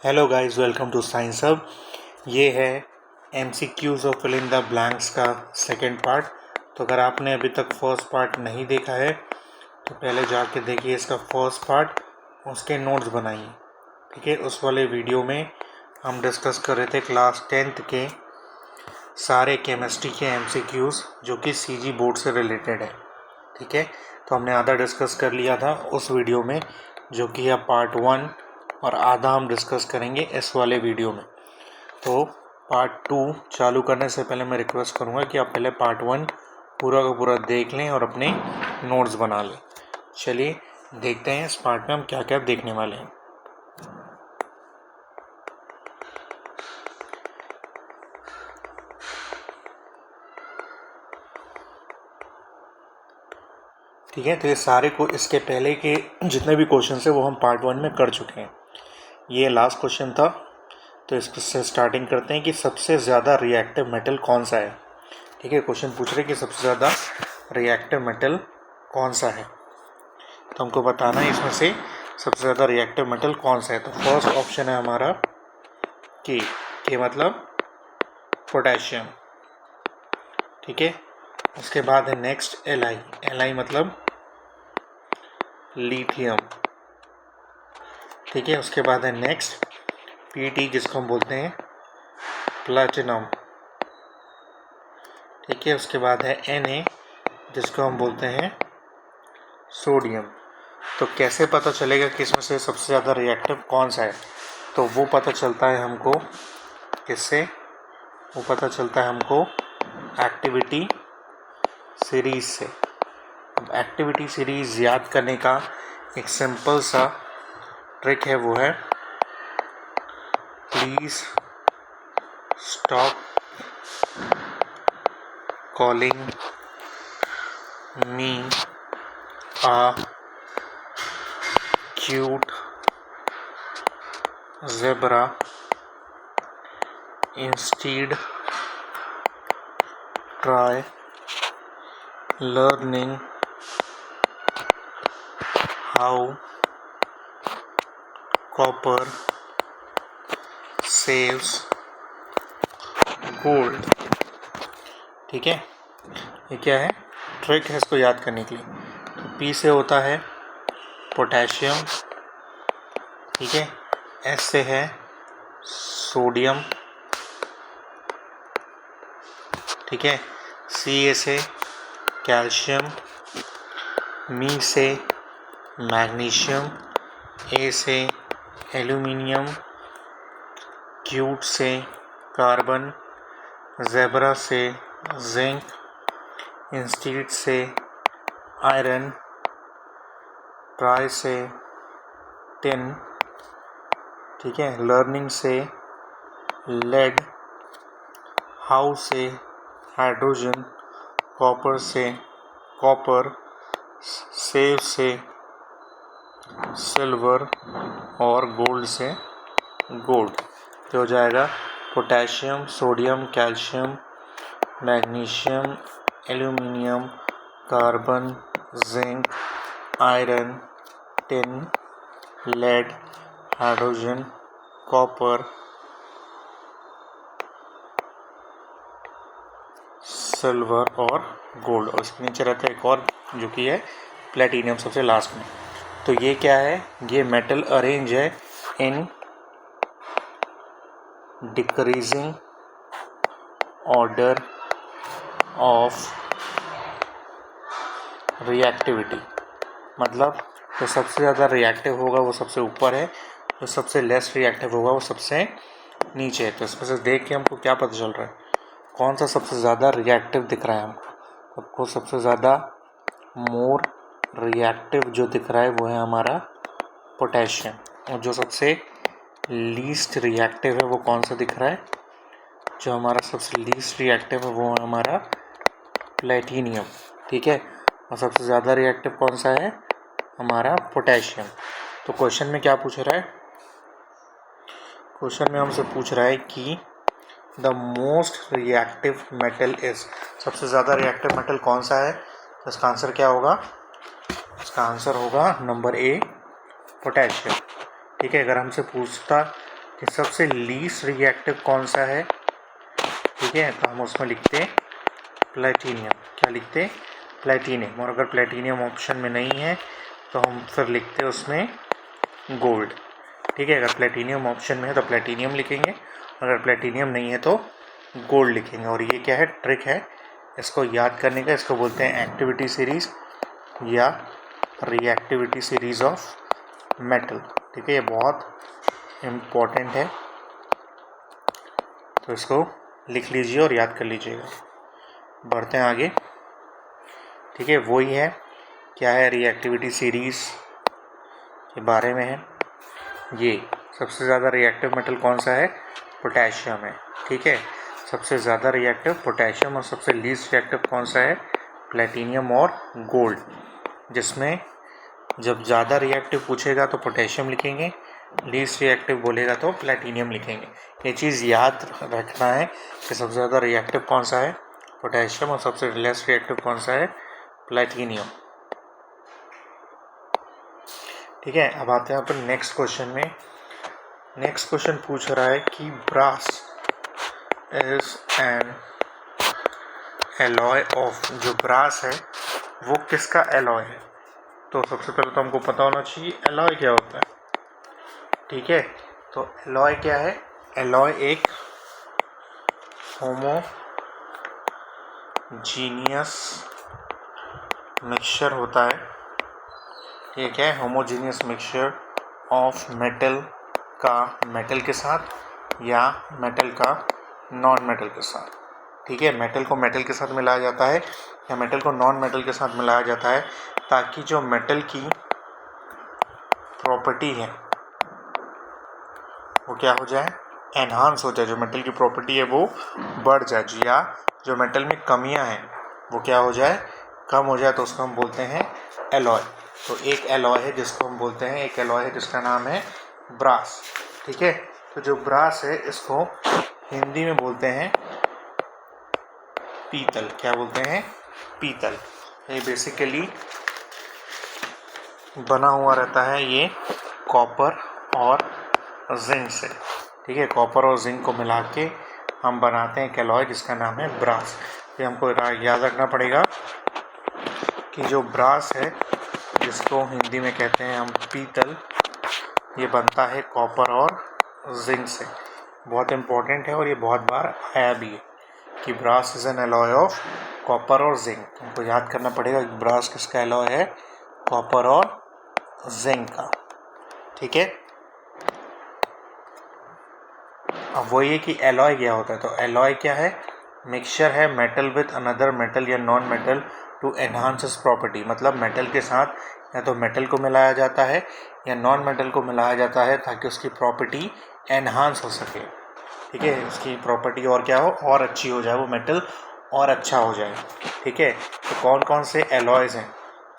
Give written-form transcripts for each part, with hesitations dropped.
Hello guys, welcome to science hub. ये है MCQs of fill in the blanks का second part. तो अगर आपने अभी तक फर्स्ट पार्ट नहीं देखा है तो पहले जाके देखिए इसका फर्स्ट पार्ट, उसके नोट्स बनाइए। ठीक है, उस वाले वीडियो में हम डिस्कस कर रहे थे क्लास 10th के सारे केमिस्ट्री के MCQs जो कि CG बोर्ड से रिलेटेड है। ठीक है, तो हमने आधा डिस्कस कर लिया था उस वीडियो में, जो कि है पार्ट 1, और आधा हम डिस्कस करेंगे इस वाले वीडियो में। तो पार्ट 2 चालू करने से पहले मैं रिक्वेस्ट करूँगा कि आप पहले पार्ट 1 पूरा का पूरा देख लें और अपने नोट्स बना लें। चलिए देखते हैं इस पार्ट में हम क्या क्या देखने वाले हैं। ठीक है, तो ये सारे को इसके पहले के जितने भी क्वेश्चन है वो हम पार्ट 1 में कर चुके हैं। ये लास्ट क्वेश्चन था, तो इससे स्टार्टिंग करते हैं कि सबसे ज़्यादा रिएक्टिव मेटल कौन सा है। ठीक है, क्वेश्चन पूछ रहे हैं कि सबसे ज़्यादा रिएक्टिव मेटल कौन सा है, तो हमको बताना है इसमें से सबसे ज़्यादा रिएक्टिव मेटल कौन सा है। तो फर्स्ट ऑप्शन है हमारा के मतलब पोटेशियम। ठीक है, उसके बाद है नेक्स्ट Li मतलब लिथियम। ठीक है, उसके बाद है नेक्स्ट Pt जिसको हम बोलते हैं प्लैटिनम। ठीक है, उसके बाद है Na जिसको हम बोलते हैं सोडियम। तो कैसे पता चलेगा कि इसमें से सबसे ज़्यादा रिएक्टिव कौन सा है? तो वो पता चलता है हमको किससे? वो पता चलता है हमको एक्टिविटी सीरीज से। एक्टिविटी सीरीज याद करने का एक सिंपल सा ट्रिक है, वो है please stop calling me a cute zebra, instead try learning how copper saves gold। ठीक है, ये क्या है? ट्रिक है इसको याद करने के लिए। तो P से होता है पोटेशियम। ठीक है, S से है सोडियम। ठीक है, Ca से कैल्शियम, मी से मैग्नीशियम, A से एल्यूमिनियम, क्यूट से कार्बन, ज़ेब्रा से जिंक, इंस्टीड से आयरन, ट्राई से टिन। ठीक है, लर्निंग से लेड, हाउ से हाइड्रोजन, कॉपर से कॉपर, सेव से सिल्वर और गोल्ड से गोल्ड। तो हो जाएगा potassium, sodium, calcium, magnesium, aluminium, carbon, zinc, iron, tin, lead, hydrogen, copper, silver और गोल्ड। और इसके नीचे रहता है एक और जो कि है प्लेटिनियम सबसे लास्ट में। तो ये क्या है? ये मेटल अरेंज है in decreasing order of reactivity. मतलब जो सबसे ज़्यादा रिएक्टिव होगा वो सबसे ऊपर है, जो सबसे लेस रिएक्टिव होगा वो सबसे नीचे है। तो इसमें से देख के हमको क्या पता चल रहा है? कौन सा सबसे ज़्यादा रिएक्टिव दिख रहा है हमको सबसे ज़्यादा मोर रिएक्टिव जो दिख रहा है वो है हमारा पोटेशियम। और जो सबसे लीस्ट रिएक्टिव है वो कौन सा दिख रहा है? जो हमारा सबसे लीस्ट रिएक्टिव है वो है हमारा प्लेटिनियम। ठीक है, और सबसे ज़्यादा रिएक्टिव कौन सा है? हमारा पोटेशियम। तो क्वेश्चन में क्या पूछ रहा है? क्वेश्चन में हमसे पूछ रहा है कि the most reactive metal is, सबसे ज़्यादा रिएक्टिव मेटल कौन सा है? तो इसका आंसर क्या होगा? इसका आंसर होगा नंबर A पोटेशियम। ठीक है, अगर हमसे पूछता कि सबसे लीस्ट रिएक्टिव कौन सा है, ठीक है, तो हम उसमें लिखते हैं प्लेटिनियम। क्या लिखते हैं? प्लेटिनियम। और अगर प्लेटिनियम ऑप्शन में नहीं है तो हम फिर लिखते हैं उसमें गोल्ड, ठीक है। अगर प्लेटिनियम ऑप्शन में है तो प्लेटिनियम लिखेंगे, अगर प्लेटिनियम नहीं है तो गोल्ड लिखेंगे। और ये क्या है, ट्रिक है इसको याद करने का, इसको बोलते हैं एक्टिविटी सीरीज या रिएक्टिविटी सीरीज ऑफ मेटल, ठीक है। ये बहुत इम्पोर्टेंट है, तो इसको लिख लीजिए और याद कर लीजिएगा। बढ़ते हैं आगे, ठीक है। वही है, क्या है, रिएक्टिविटी सीरीज के बारे में है। ये सबसे ज़्यादा रिएक्टिव मेटल कौन सा है? पोटेशियम है, ठीक है। सबसे ज़्यादा रिएक्टिव पोटेशियम और सबसे लीस्ट रिएक्टिव कौन सा है? प्लेटिनियम और गोल्ड। जिसमें जब ज़्यादा रिएक्टिव पूछेगा तो पोटेशियम लिखेंगे, लीस्ट रिएक्टिव बोलेगा तो प्लेटिनियम लिखेंगे। ये चीज़ याद रखना है कि सबसे ज़्यादा रिएक्टिव कौन सा है? पोटेशियम, और सबसे लेस रिएक्टिव कौन सा है? प्लेटिनियम, ठीक है। अब आते हैं अपन नेक्स्ट क्वेश्चन में। नेक्स्ट क्वेश्चन पूछ रहा है कि brass is an alloy of, जो ब्रास है वो किसका एलॉय है? तो सबसे पहले तो हमको पता होना चाहिए एलॉय क्या होता है, ठीक है। तो एलॉय क्या है? एलॉय एक होमोजीनियस मिक्सचर होता है, ठीक है। होमोजीनियस मिक्सचर ऑफ मेटल का मेटल के साथ या मेटल का नॉन मेटल के साथ, ठीक है। मेटल को मेटल के साथ मिलाया जाता है या मेटल को नॉन मेटल के साथ मिलाया जाता है, ताकि जो मेटल की प्रॉपर्टी है वो क्या हो जाए? एनहांस हो जाए। जो मेटल की प्रॉपर्टी है वो बढ़ जाए, या जो मेटल में कमियां हैं वो क्या हो जाए? कम हो जाए। तो उसको हम बोलते हैं एलॉय। तो एक एलॉय है जिसको हम बोलते हैं, एक एलॉय है जिसका नाम है ब्रास, ठीक है। तो जो ब्रास है इसको हिंदी में बोलते हैं पीतल। क्या बोलते हैं? पीतल। ये बेसिकली बना हुआ रहता है ये कॉपर और जिंक से, ठीक है। कॉपर और जिंक को मिला के हम बनाते हैं एक एलॉय जिसका नाम है ब्रास। ये हमको याद रखना पड़ेगा कि जो ब्रास है, जिसको हिंदी में कहते हैं हम पीतल, ये बनता है कॉपर और जिंक से। बहुत इम्पोर्टेंट है और ये बहुत बार आया भी है कि brass is an alloy of copper और जिंक। हमको याद करना पड़ेगा कि ब्रास किसका एलॉय है? कॉपर और जिंक का, ठीक है। अब वही है कि एलॉय क्या होता है। तो एलॉय क्या है? मिक्सचर है मेटल विथ अनदर मेटल या non metal to enhance its property. मतलब मेटल के साथ या तो मेटल को मिलाया जाता है या नॉन मेटल को मिलाया जाता है ताकि उसकी प्रॉपर्टी एनहांस हो सके, ठीक है। उसकी प्रॉपर्टी और क्या हो? और अच्छी हो जाए, वो मेटल और अच्छा हो जाए, ठीक है। तो कौन कौन से एलॉयज़ हैं?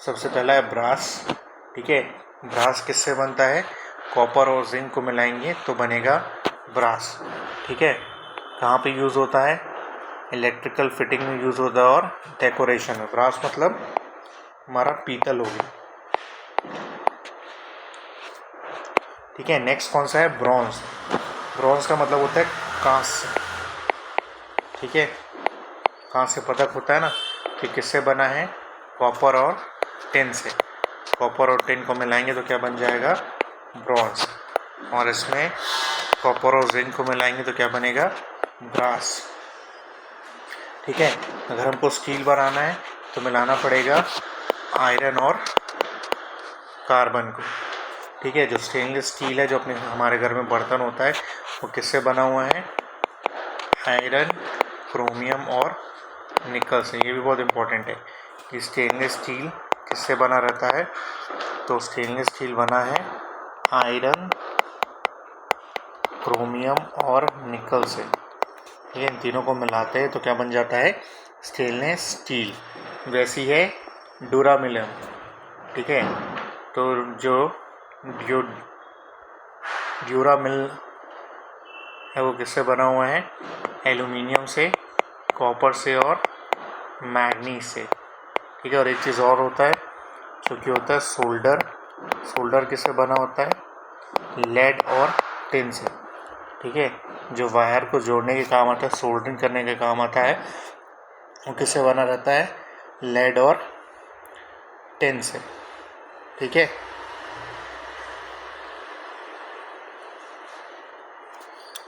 सबसे पहला है ब्रास, ठीक है। ब्रास किससे बनता है? कॉपर और जिंक को मिलाएंगे तो बनेगा ब्रास, ठीक है। कहाँ पे यूज़ होता है? इलेक्ट्रिकल फिटिंग में यूज़ होता है और डेकोरेशन में। ब्रास मतलब हमारा पीतल हो गया, ठीक है। नेक्स्ट कौन सा है? ब्रॉन्ज। ब्रॉन्ज का मतलब होता है कांस्य, ठीक है। कांस्य पदक होता है ना, कि किससे बना है? कॉपर और टिन से। कॉपर और टिन को मिलाएंगे तो क्या बन जाएगा? ब्रॉन्ज। और इसमें कॉपर और जिंक को मिलाएंगे तो क्या बनेगा? ब्रास, ठीक है। अगर हमको स्टील बनाना है तो मिलाना पड़ेगा आयरन और कार्बन को, ठीक है। जो स्टेनलेस स्टील है, जो अपने हमारे घर में बर्तन होता है, वो किससे बना हुआ है? आयरन, क्रोमियम और निकल से। ये भी बहुत इम्पोर्टेंट है कि स्टेनलेस स्टील किससे बना रहता है। तो स्टेनलेस स्टील बना है आयरन, क्रोमियम और निकल से, ठीक है। इन तीनों को मिलाते हैं तो क्या बन जाता है? Stainless steel. वैसी है ड्यूरामिलम, ठीक है। तो जो ड्यूरामिल है वो किससे बना हुआ है? एल्यूमिनियम से, कॉपर से और मैग्नीज से, ठीक है। और एक चीज़ और होता है जो कि होता है सोल्डर। सोल्डर किससे बना होता है? लेड और टिन से। ठीक है, जो वायर को जोड़ने के काम आता है, सोल्डरिंग करने के काम आता है, वो किससे बना रहता है? लेड और टिन से। ठीक है,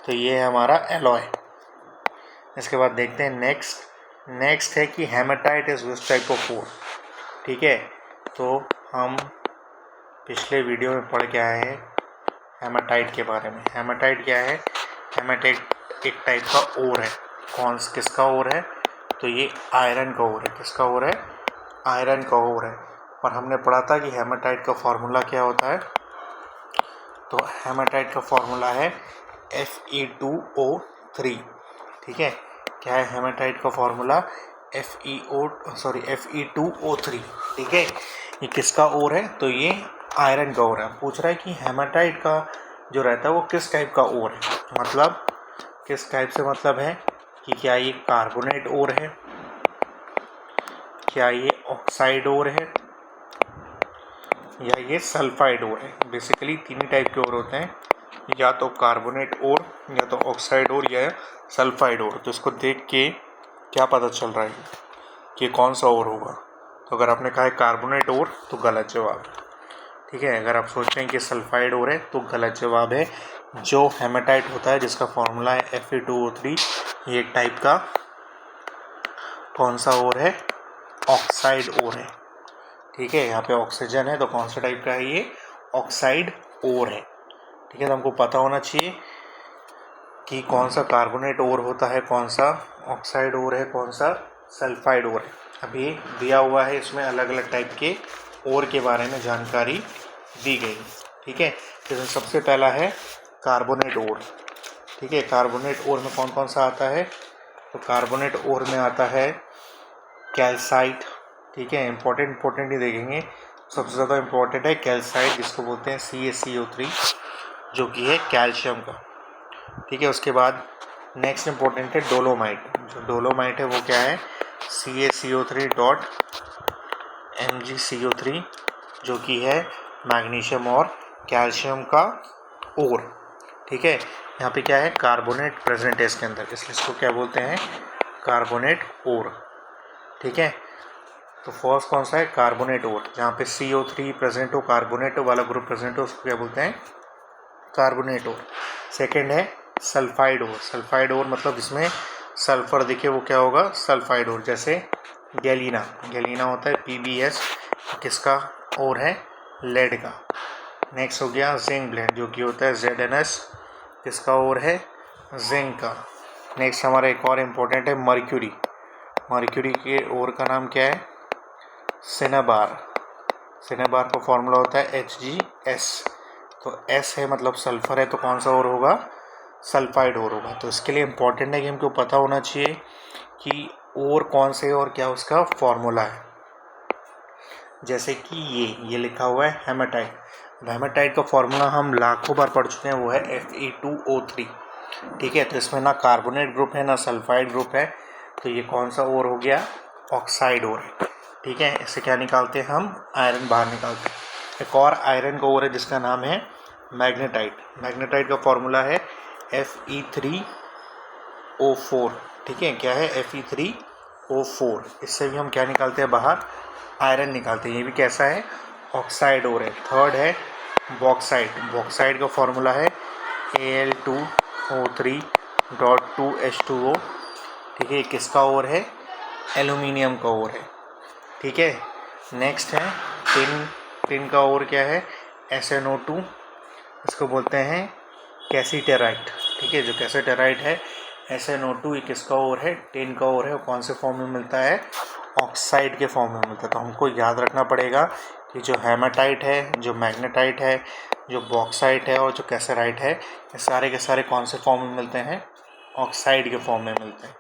तो ये है हमारा एलॉय। इसके बाद देखते हैं नेक्स्ट है कि hematite is which type of ore. ठीक है, तो हम पिछले वीडियो में पढ़ के आए हैं हेमाटाइट के बारे में। हेमाटाइट क्या है? हेमाटाइट एक टाइप का ओर है। किसका ओर है? तो ये आयरन का ओर है। किसका ओर है? आयरन का ओर है। और हमने पढ़ा था कि हेमाटाइट का फॉर्मूला क्या होता है। तो हेमाटाइट का फॉर्मूला है Fe2O3। ठीक है, क्या है हेमाटाइट का फॉर्मूला? Fe2O3। ठीक है, ये किसका ओर है? तो ये आयरन का ओर है। पूछ रहा है कि हेमाटाइट का जो रहता है वो किस टाइप का ओर है, मतलब किस टाइप से मतलब है कि क्या ये कार्बोनेट ओर है, क्या ये ऑक्साइड ओर है, या ये सल्फाइड ओर है। बेसिकली तीन ही टाइप के ओर होते हैं, या तो कार्बोनेट ओर, या तो ऑक्साइड ओर, या सल्फाइड ओर। तो इसको देख के क्या पता चल रहा है कि कौन सा ओर होगा? तो अगर आपने कहा है कार्बोनेट ओर तो गलत जवाब। ठीक है, अगर आप सोच रहे हैं कि सल्फाइड ओर है तो गलत जवाब है। जो हेमाटाइट होता है जिसका फॉर्मूला है Fe2O3, ये एक टाइप का कौन सा ओर है? ऑक्साइड ओर है। ठीक है, यहाँ पे ऑक्सीजन है तो कौन सा टाइप का है? ये ऑक्साइड ओर है। ठीक है, तो हमको पता होना चाहिए कि कौन सा कार्बोनेट ओर होता है, कौन सा ऑक्साइड ओर है, कौन सा सल्फाइड ओर है। अभी दिया हुआ है इसमें अलग अलग टाइप के ओर के बारे में जानकारी दी गई। ठीक है, तो सबसे पहला है कार्बोनेट ओर। ठीक है, कार्बोनेट ओर में कौन कौन सा आता है? तो कार्बोनेट ओर में आता है कैल्साइट। ठीक है, इंपॉर्टेंट ही देखेंगे। सबसे ज़्यादा इम्पोर्टेंट है कैल्साइट, जिसको बोलते हैं CaCO3, जो कि है कैल्शियम का। ठीक है, उसके बाद नेक्स्ट इम्पोर्टेंट है डोलोमाइट। जो डोलोमाइट है वो क्या है? CaCO3.MgCO3, जो कि है मैग्नीशियम और कैल्शियम का ओर। ठीक है, यहाँ पे क्या है? कार्बोनेट प्रेजेंट है इसके अंदर, इसलिए इसको क्या बोलते हैं? कार्बोनेट ओर। ठीक है, तो फर्स्ट कौन सा है? कार्बोनेट ओर। जहाँ पे CO3 प्रेजेंट हो, कार्बोनेट वाला ग्रुप प्रेजेंट हो, उसको क्या बोलते हैं? Carbonate ore. सेकेंड है सल्फाइड ओर। सल्फाइड ओर मतलब इसमें सल्फर दिखे वो क्या होगा? Sulphide ore. जैसे गैलीना होता है PbS, किसका ओर है? लेड का। नेक्स्ट हो गया जिंक ब्लेंड, जो कि होता है ZnS, किसका ओर है? जिंक का। नेक्स्ट हमारा एक और इम्पोर्टेंट है मर्क्यूरी। मर्क्यूरी के ओर का नाम क्या है? सिनेबार। सिनेबार का फॉर्मूला होता है HgS। तो S है मतलब सल्फर है, तो कौन सा ओर होगा? सल्फाइड ओर होगा। तो इसके लिए इम्पोर्टेंट है कि हमको पता होना चाहिए कि ओर कौन से और क्या उसका फॉर्मूला है। जैसे कि ये लिखा हुआ है हेमाटाइट। हेमाटाइट का फॉर्मूला हम लाखों बार पढ़ चुके हैं, वो है Fe2O3। ठीक है, तो इसमें ना कार्बोनेट ग्रुप है ना सल्फाइड ग्रुप है, तो ये कौन सा ओर हो गया? ऑक्साइड ओर है। ठीक है, इससे क्या निकालते हैं हम? आयरन बाहर निकालते हैं। एक और आयरन का ओर है जिसका नाम है मैग्नेटाइट। मैग्नेटाइट का फॉर्मूला है Fe3O4। ठीक है, क्या है? Fe3O4। इससे भी हम क्या निकालते हैं बाहर? आयरन निकालते हैं। ये भी कैसा है? ऑक्साइड ओर है। थर्ड है बॉक्साइट। बॉक्साइट का फॉर्मूला है Al2O3.2H2O। ठीक है, किसका ओर है? एल्यूमिनियम का ओर है। ठीक है, नेक्स्ट है टिन का ओर क्या है? SnO2। इसको बोलते हैं कैसीटेराइट। ठीक है, जो कैसीटेराइट है SnO2, ये किसका ओर है? टिन का ओर है। और कौन से फॉर्म में मिलता है? ऑक्साइड के फॉर्म में मिलता है। तो हमको याद रखना पड़ेगा कि जो हेमाटाइट है, जो मैग्नेटाइट है, जो बॉक्साइट है और जो कैसेराइट है, ये सारे के सारे कौन से फॉर्म में मिलते हैं? ऑक्साइड के फॉर्म में मिलते हैं।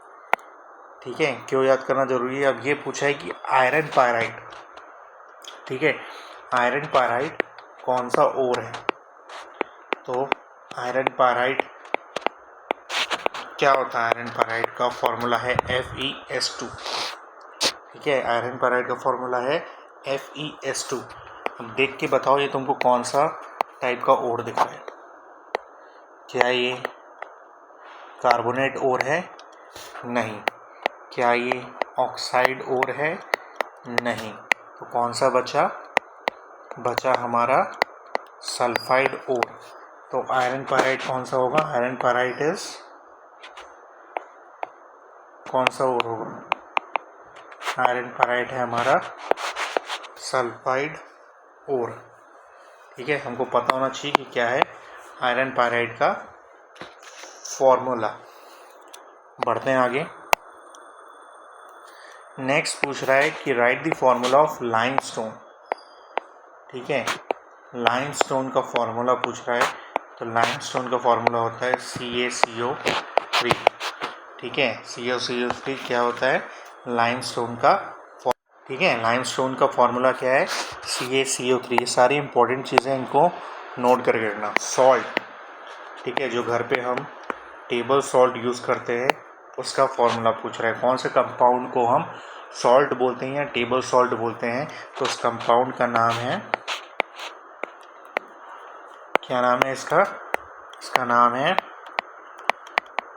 ठीक है, क्यों याद करना जरूरी है? अब ये पूछा है कि आयरन पायराइट। ठीक है, आयरन पायराइट कौन सा ओर है? तो आयरन पायराइट क्या होता है? आयरन पायराइट का फॉर्मूला है FeS2। ठीक है, आयरन पायराइट का फॉर्मूला है FeS2। अब देख के बताओ ये तुमको कौन सा टाइप का ओर दिख रहा है? क्या ये कार्बोनेट ओर है? नहीं। क्या ये ऑक्साइड ओर है? नहीं। तो कौन सा बचा हमारा सल्फाइड ओर। तो आयरन पायराइड कौन सा होगा? आयरन पायराइड इज कौन सा ओर होगा? आयरन पायराइड है हमारा सल्फाइड ओर। ठीक है, हमको पता होना चाहिए कि क्या है आयरन पायराइड का फॉर्मूला। बढ़ते हैं आगे। नेक्स्ट पूछ रहा है कि right the formula of limestone. ठीक है, लाइमस्टोन का फॉर्मूला पूछ रहा है। तो लाइमस्टोन का फॉर्मूला होता है CaCO3। ठीक है, CaCO3 क्या होता है? लाइमस्टोन का। ठीक है, लाइमस्टोन का फॉर्मूला क्या है? CaCO3। ये सारी इंपॉर्टेंट चीज़ें इनको नोट करके रखना। सॉल्ट, ठीक है, जो घर पे हम टेबल सॉल्ट यूज़ करते हैं उसका फॉर्मूला पूछ रहा है। कौन से कंपाउंड को हम सॉल्ट बोलते हैं या टेबल सॉल्ट बोलते हैं? तो उस कंपाउंड का नाम है, क्या नाम है इसका? इसका नाम है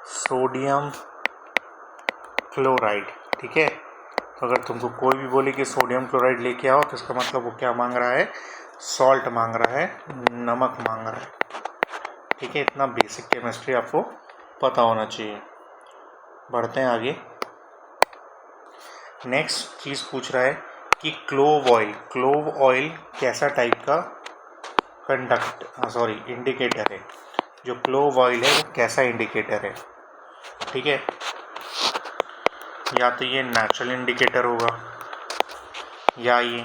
सोडियम क्लोराइड। ठीक है, तो अगर तुमको कोई भी बोले कि सोडियम क्लोराइड लेके आओ तो इसका मतलब वो क्या मांग रहा है? सॉल्ट मांग रहा है, नमक मांग रहा है। ठीक है, इतना बेसिक केमिस्ट्री आपको पता होना चाहिए। बढ़ते हैं आगे। नेक्स्ट चीज़ पूछ रहा है कि क्लोव ऑयल कैसा टाइप का इंडिकेटर है? जो क्लोव ऑयल है वो कैसा इंडिकेटर है? ठीक है, या तो ये नेचुरल इंडिकेटर होगा या ये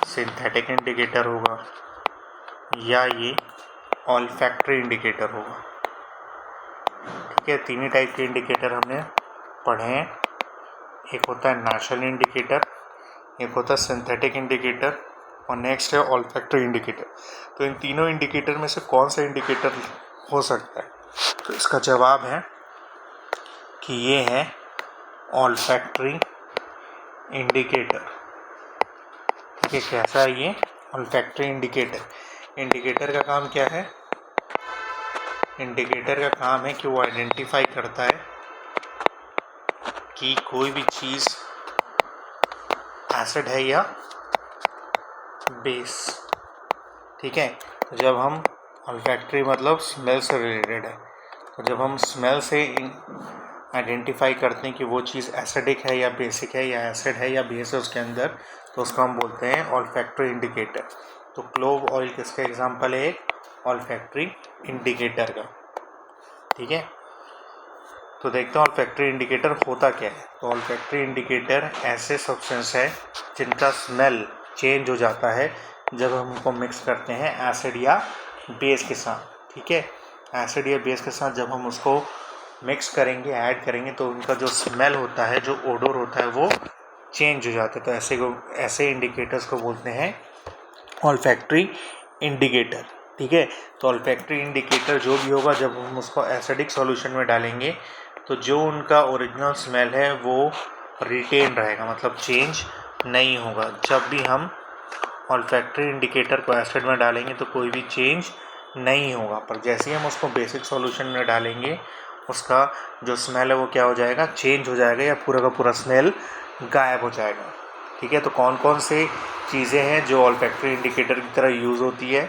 सिंथेटिक इंडिकेटर होगा या ये ऑल्फैक्टरी इंडिकेटर होगा। ठीक है, तीन ही टाइप के इंडिकेटर हमने पढ़े हैं। एक होता है नेचुरल इंडिकेटर, एक होता है सिंथेटिक इंडिकेटर और नेक्स्ट है ऑल्फैक्टरी इंडिकेटर। तो इन तीनों इंडिकेटर में से कौन सा इंडिकेटर हो सकता है? तो इसका जवाब है कि ये है ऑल्फैक्टरी इंडिकेटर। ठीक है, कैसा है ये ऑल्फैक्टरी इंडिकेटर? इंडिकेटर का काम क्या है? इंडिकेटर का काम है कि वो आइडेंटिफाई करता है कि कोई भी चीज़ एसिड है या बेस। ठीक है, तो जब हम ऑल्फैक्टरी मतलब स्मेल से रिलेटेड है, तो जब हम स्मेल से आइडेंटिफाई करते हैं कि वो चीज़ एसिडिक है या बेसिक है या एसिड है या बेस है उसके अंदर, तो उसको हम बोलते हैं ऑल्फैक्टरी इंडिकेटर। तो क्लोव ऑयल किसका एग्जांपल है? एक ऑल्फैक्टरी इंडिकेटर का। ठीक है, तो देखते हैं ऑल्फैक्टरी इंडिकेटर होता क्या है। तो ऑल्फैक्टरी इंडिकेटर ऐसे सब्सटेंस है जिनका स्मेल चेंज हो जाता है जब हम उनको मिक्स करते हैं एसिड या बेस के साथ। ठीक है, एसिड या बेस के साथ जब हम उसको मिक्स करेंगे, ऐड करेंगे, तो उनका जो स्मेल होता है, जो ओडोर होता है, वो चेंज हो जाता है। तो ऐसे इंडिकेटर्स को बोलते हैं ऑल्फैक्टरी इंडिकेटर। ठीक है, तो ऑल्फैक्टरी इंडिकेटर जो भी होगा जब हम उसको एसिडिक सॉल्यूशन में डालेंगे तो जो उनका ओरिजिनल स्मेल है वो रिटेन रहेगा, मतलब चेंज नहीं होगा। जब भी हम ऑल्फैक्टरी इंडिकेटर को एसिड में डालेंगे तो कोई भी चेंज नहीं होगा, पर जैसे ही हम उसको बेसिक सॉल्यूशन में डालेंगे उसका जो स्मेल है वो क्या हो जाएगा? चेंज हो जाएगा या पूरा का पूरा स्मेल गायब हो जाएगा। ठीक है, तो कौन कौन से चीज़ें हैं जो ऑल्फैक्टरी इंडिकेटर की तरह यूज़ होती है?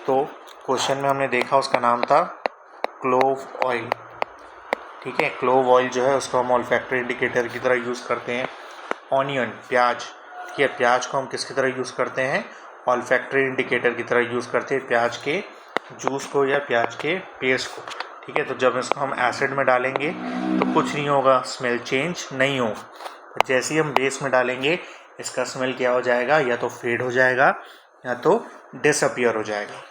तो क्वेश्चन में हमने देखा उसका नाम था क्लोव ऑयल। ठीक है, क्लोव ऑयल जो है उसको हम ऑल्फैक्टरी इंडिकेटर की तरह यूज़ करते हैं। ऑनियन, प्याज, ठीक है, प्याज को हम किसकी तरह यूज़ करते हैं? ऑल्फैक्टरी इंडिकेटर की तरह यूज़ करते हैं, प्याज के जूस को या प्याज के पेस्ट को। ठीक है, तो जब इसको हम एसिड में डालेंगे तो कुछ नहीं होगा, स्मेल चेंज नहीं होगा। जैसे ही हम बेस में डालेंगे इसका स्मेल क्या हो जाएगा? या तो फेड हो जाएगा या तो डिसअपियर हो जाएगा।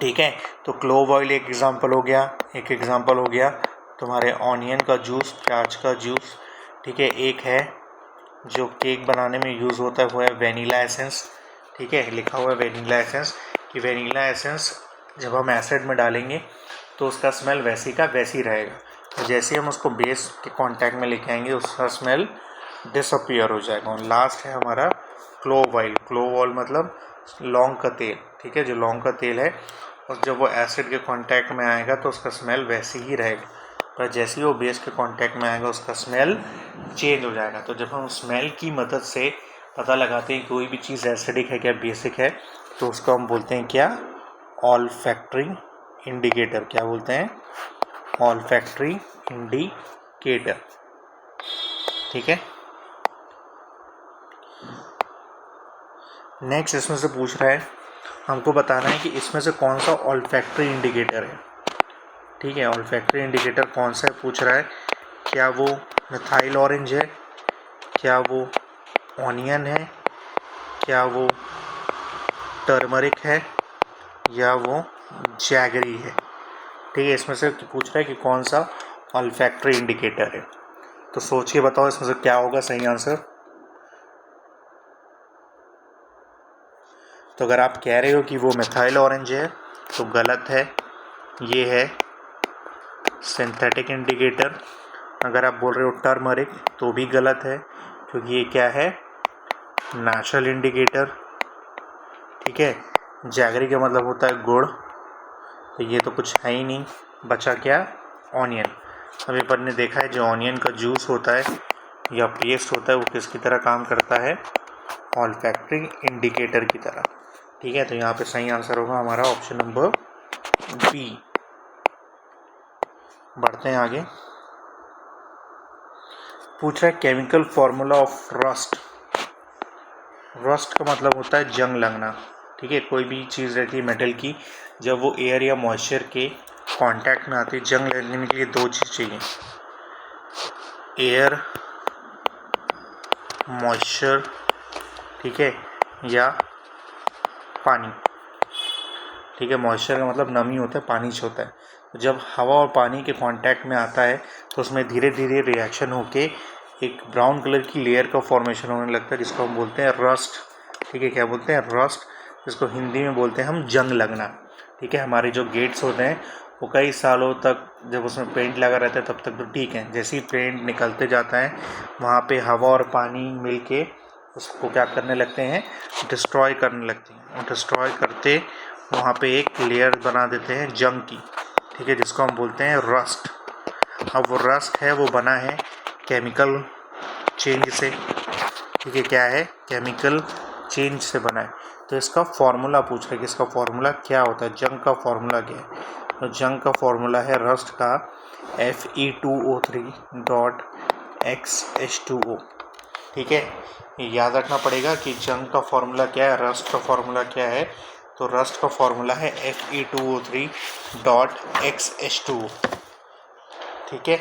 ठीक है, तो क्लोव ऑयल एक एग्जांपल हो गया। एक एग्जांपल हो गया तुम्हारे ऑनियन का जूस, प्याज का जूस। ठीक है, एक है जो केक बनाने में यूज़ होता है वो है वेनिला एसेंस। ठीक है, लिखा हुआ है वेनिला एसेंस कि वेनिला एसेंस जब हम एसिड में डालेंगे तो उसका स्मेल वैसे का वैसे ही रहेगा। तो जैसे ही हम उसको बेस के कांटेक्ट में लेके आएंगे उसका स्मेल डिसअपियर हो जाएगा। और लास्ट है हमारा क्लोव ऑयल। क्लोव ऑयल मतलब लौंग का तेल। ठीक है, जो लौंग का तेल है और जब वो एसिड के कांटेक्ट में आएगा तो उसका स्मेल वैसे ही रहेगा। पर जैसे ही वो बेस के कांटेक्ट में आएगा उसका स्मेल चेंज हो जाएगा। तो जब हम स्मेल की मदद से पता लगाते हैं कोई भी चीज़ एसिडिक है क्या बेसिक है, तो उसको हम बोलते हैं क्या, ऑल्फैक्टरी इंडिकेटर। क्या बोलते हैं, ऑल्फैक्टरी इंडिकेटर। ठीक है। नेक्स्ट इसमें से पूछ रहा है, हमको बताना है कि इसमें से कौन सा ऑल्फैक्टरी इंडिकेटर है। ठीक है, ऑल्फैक्टरी इंडिकेटर कौन सा है पूछ रहा है। क्या वो मिथाइल ऑरेंज है, क्या वो ऑनियन है, क्या वो टर्मरिक है, या वो जैगरी है। ठीक है, इसमें से पूछ रहा है कि कौन सा ऑल्फैक्टरी इंडिकेटर है। तो सोच के बताओ इसमें से क्या होगा सही आंसर। तो अगर आप कह रहे हो कि वो मिथाइल ऑरेंज है तो गलत है, ये है सिंथेटिक इंडिकेटर। अगर आप बोल रहे हो टर्मरिक तो भी गलत है, क्योंकि ये क्या है, नेचुरल इंडिकेटर। ठीक है, जैगरी का मतलब होता है गुड़, तो ये तो कुछ है ही नहीं। बचा क्या, ऑनियन। अभी अपन ने देखा है जो ऑनियन का जूस होता है या पेस्ट होता है वो किसकी तरह काम करता है, ऑल्फैक्टरी इंडिकेटर की तरह। ठीक है, तो यहाँ पे सही आंसर होगा हमारा ऑप्शन नंबर बी। बढ़ते हैं आगे। पूछ रहा है chemical formula of rust. Rust का मतलब होता है जंग लगना। ठीक है, कोई भी चीज़ रहती है मेटल की, जब वो एयर या मॉइस्चर के कांटेक्ट में आती है, जंग लगने के लिए दो चीज़ चाहिए, एयर, मॉइस्चर, ठीक है, या पानी। ठीक है, मॉइस्चर का मतलब नमी होता है, पानी से होता है। तो जब हवा और पानी के कांटेक्ट में आता है तो उसमें धीरे धीरे रिएक्शन होके एक ब्राउन कलर की लेयर का फॉर्मेशन होने लगता है, जिसको हम बोलते हैं रस्ट। ठीक है, क्या बोलते हैं, रस्ट, जिसको हिंदी में बोलते हैं हम जंग लगना। ठीक है, हमारे जो गेट्स होते हैं वो कई सालों तक जब उसमें पेंट लगा रहता है तब तक तो ठीक है, जैसे ही पेंट निकलते जाता है वहाँ पे हवा और पानी मिल के उसको क्या करने लगते हैं, डिस्ट्रॉय करने लगते हैं। और डिस्ट्रॉय करते वहाँ पे एक लेयर बना देते हैं जंग की। ठीक है, जिसको हम बोलते हैं रस्ट। अब वो रस्ट है वो बना है केमिकल चेंज से। ठीक है, क्या है, केमिकल चेंज से बना है। तो इसका फॉर्मूला पूछ रहे कि इसका फॉर्मूला क्या होता है, जंग का फॉर्मूला क्या है। तो जंग का फॉर्मूला है रस्ट का Fe2O3.XH2O। ठीक है, याद रखना पड़ेगा कि जंग का फॉर्मूला क्या है, रस्ट का फॉर्मूला क्या है। तो रस्ट का फॉर्मूला है Fe2O3.XH2O। ठीक है,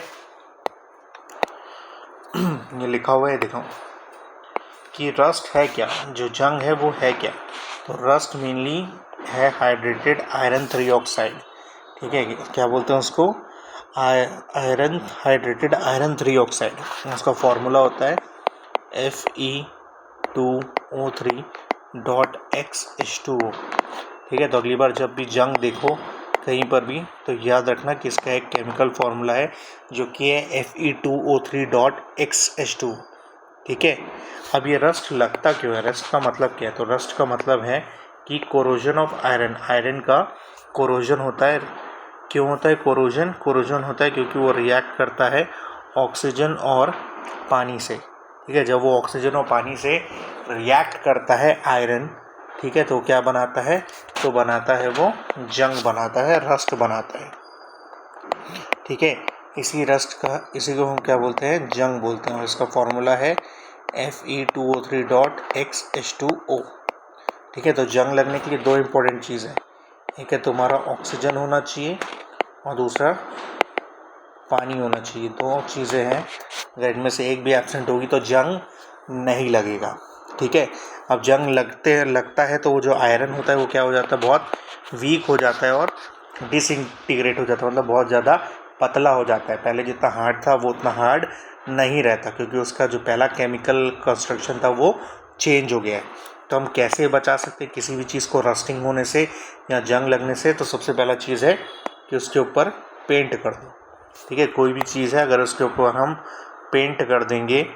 ये लिखा हुआ है, देखो कि रस्ट है क्या, जो जंग है वो है क्या। तो रस्ट मेनली है हाइड्रेटेड आयरन 3 ऑक्साइड। ठीक है, क्या बोलते हैं उसको, आयरन, हाइड्रेटेड आयरन 3 ऑक्साइड। उसका फॉर्मूला होता है Fe2O3.XH2O। ठीक है, तो अगली बार जब भी जंग देखो कहीं पर भी तो याद रखना कि इसका एक केमिकल फॉर्मूला है जो कि है Fe2O3.XH2O। ठीक है, अब ये रस्ट लगता क्यों है, रस्ट का मतलब क्या है। तो रस्ट का मतलब है कि कोरोजन ऑफ आयरन, आयरन का कोरोजन होता है। क्यों होता है कोरोजन, कोरोजन होता है क्योंकि वो रिएक्ट करता है ऑक्सीजन और पानी से। ठीक है, जब वो ऑक्सीजन और पानी से रिएक्ट करता है आयरन, ठीक है, तो क्या बनाता है, तो बनाता है वो जंग बनाता है, रस्ट बनाता है। ठीक है, इसी रस्ट का, इसी को हम क्या बोलते हैं, जंग बोलते हैं। और इसका फॉर्मूला है Fe2O3.XH2O। ठीक है, तो जंग लगने के लिए दो इम्पोर्टेंट चीज़ है, एक है तुम्हारा ऑक्सीजन होना चाहिए और दूसरा पानी होना चाहिए। दो चीज़ें हैं, अगर इनमें से एक भी एब्सेंट होगी तो जंग नहीं लगेगा। ठीक है, अब जंग लगता है तो वो जो आयरन होता है वो क्या हो जाता है, बहुत वीक हो जाता है और डिसइंटीग्रेट हो जाता है, मतलब बहुत ज़्यादा पतला हो जाता है। पहले जितना हार्ड था वो उतना हार्ड नहीं रहता, क्योंकि उसका जो पहला केमिकल कंस्ट्रक्शन था वो चेंज हो गया है। तो हम कैसे बचा सकते हैं किसी भी चीज़ को रस्टिंग होने से या जंग लगने से। तो सबसे पहला चीज़ है कि उसके ऊपर पेंट कर दो। ठीक है, कोई भी चीज़ है अगर उसके ऊपर हम पेंट कर देंगे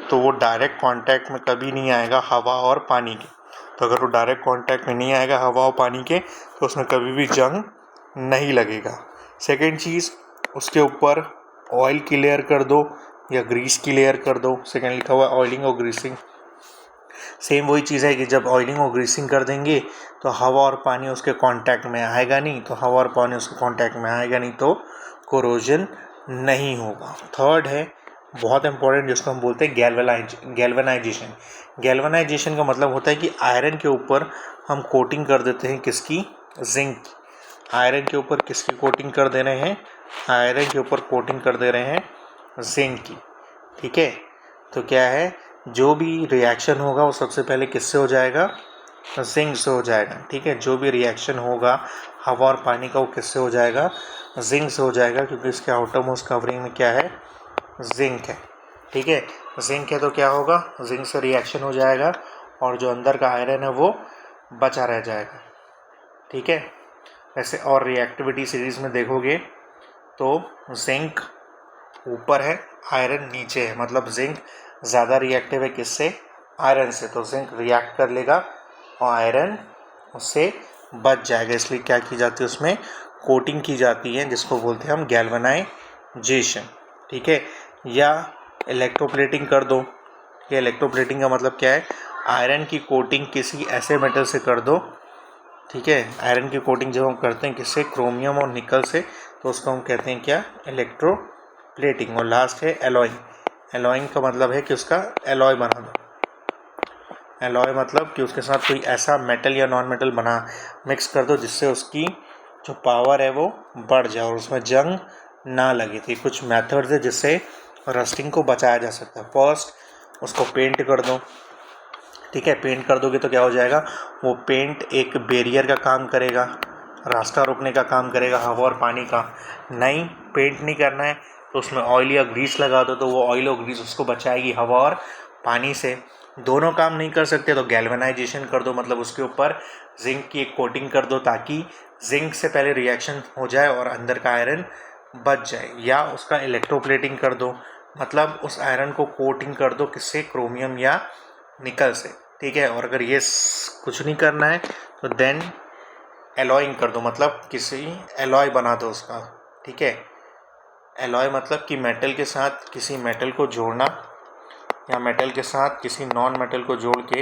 तो वो डायरेक्ट कांटेक्ट में कभी नहीं आएगा हवा और पानी के। तो अगर वो डायरेक्ट कांटेक्ट में नहीं आएगा हवा और पानी के तो उसमें कभी भी जंग नहीं लगेगा। सेकेंड चीज़, उसके ऊपर ऑयल की लेयर कर दो या ग्रीस की लेयर कर दो। सेकेंड लिखा हुआ ऑयलिंग और ग्रीसिंग। सेम वही चीज़ है कि जब ऑयलिंग और ग्रीसिंग कर देंगे तो हवा और पानी उसके कांटेक्ट में आएगा नहीं, तो हवा और पानी उसके कांटेक्ट में आएगा नहीं तो कोरोजन नहीं होगा। थर्ड है बहुत इंपॉर्टेंट, जिसको हम बोलते हैं गैल्वेनाइजेशन। गैल्वेनाइजेशन का मतलब होता है कि आयरन के ऊपर हम कोटिंग कर देते हैं किसकी, जिंक। आयरन के ऊपर किसकी कोटिंग कर दे रहे हैं, आयरन के ऊपर कोटिंग कर दे रहे हैं जिंक की। ठीक है, तो क्या है, जो भी रिएक्शन होगा वो सबसे पहले किससे हो जाएगा, जिंक से हो जाएगा। ठीक है, जो भी रिएक्शन होगा हवा और पानी का वो किससे हो जाएगा, जिंक से हो जाएगा, क्योंकि इसके आउटर मोस्ट कवरिंग में क्या है, जिंक है। ठीक है, जिंक है तो क्या होगा, जिंक से रिएक्शन हो जाएगा और जो अंदर का आयरन है वो बचा रह जाएगा। ठीक है, वैसे और रिएक्टिविटी सीरीज में देखोगे तो जिंक ऊपर है, आयरन नीचे है, मतलब जिंक ज़्यादा रिएक्टिव है किससे, आयरन से, तो जिंक रिएक्ट कर लेगा और आयरन उससे बच जाएगा। इसलिए क्या की जाती है, उसमें कोटिंग की जाती है, जिसको बोलते हैं हम गैल्वेनाइजेशन। ठीक है, या इलेक्ट्रोप्लेटिंग कर दो। ये इलेक्ट्रोप्लेटिंग का मतलब क्या है, आयरन की कोटिंग किसी ऐसे मेटल से कर दो। ठीक है, आयरन की कोटिंग जब हम करते हैं किससे, क्रोमियम और निकल से, तो उसको हम कहते हैं क्या, इलेक्ट्रोप्लेटिंग। और लास्ट है एलॉइंग। एलॉइंग का मतलब है कि उसका एलॉय बना दो। एलॉय मतलब कि उसके साथ कोई ऐसा मेटल या नॉन मेटल बना मिक्स कर दो जिससे उसकी जो पावर है वो बढ़ जाए और उसमें जंग ना लगे। तो कुछ मेथड्स है जिससे रस्टिंग को बचाया जा सकता है। फर्स्ट उसको पेंट कर दो। ठीक है, पेंट कर दोगे तो क्या हो जाएगा, वो पेंट एक बैरियर का काम करेगा, रास्ता रोकने का काम करेगा हवा और पानी का। नहीं पेंट नहीं करना है तो उसमें ऑयल या ग्रीस लगा दो, तो वो ऑयल और ग्रीस उसको बचाएगी हवा और पानी से। दोनों काम नहीं कर सकते तो गैल्वेनाइजेशन कर दो, मतलब उसके ऊपर जिंक की एक कोटिंग कर दो ताकि जिंक से पहले रिएक्शन हो जाए और अंदर का आयरन बच जाए। या उसका इलेक्ट्रोप्लेटिंग कर दो, मतलब उस आयरन को कोटिंग कर दो किससे, क्रोमियम या निकल से। ठीक है, और अगर ये कुछ नहीं करना है तो देन एलॉइंग कर दो, मतलब किसी एलॉय बना दो उसका। ठीक है, एलॉय मतलब कि मेटल के साथ किसी मेटल को जोड़ना या मेटल के साथ किसी नॉन मेटल को जोड़ के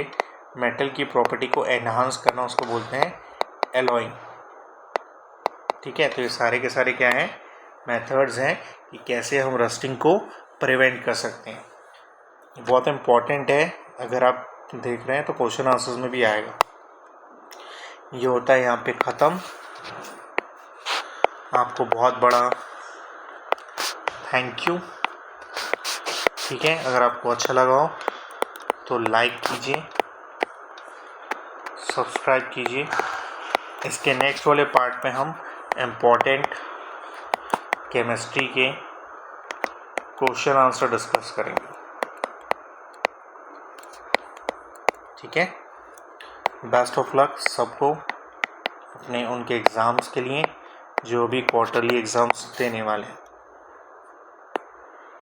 मेटल की प्रॉपर्टी को एनहांस करना, उसको बोलते हैं एलॉइंग। ठीक है, तो ये सारे के सारे क्या हैं, मेथड्स हैं कि कैसे हम रस्टिंग को प्रिवेंट कर सकते हैं। बहुत इम्पॉर्टेंट है, अगर आप देख रहे हैं तो क्वेश्चन आंसर्स में भी आएगा। ये होता है यहाँ पे ख़त्म। आपको बहुत बड़ा थैंक यू। ठीक है, अगर आपको अच्छा लगा हो तो लाइक कीजिए, सब्सक्राइब कीजिए। इसके नेक्स्ट वाले पार्ट पे हम इम्पोर्टेंट केमिस्ट्री के क्वेश्चन आंसर डिस्कस करेंगे। ठीक है, बेस्ट ऑफ लक सबको अपने उनके एग्ज़ाम्स के लिए, जो भी क्वार्टरली एग्ज़ाम्स देने वाले हैं।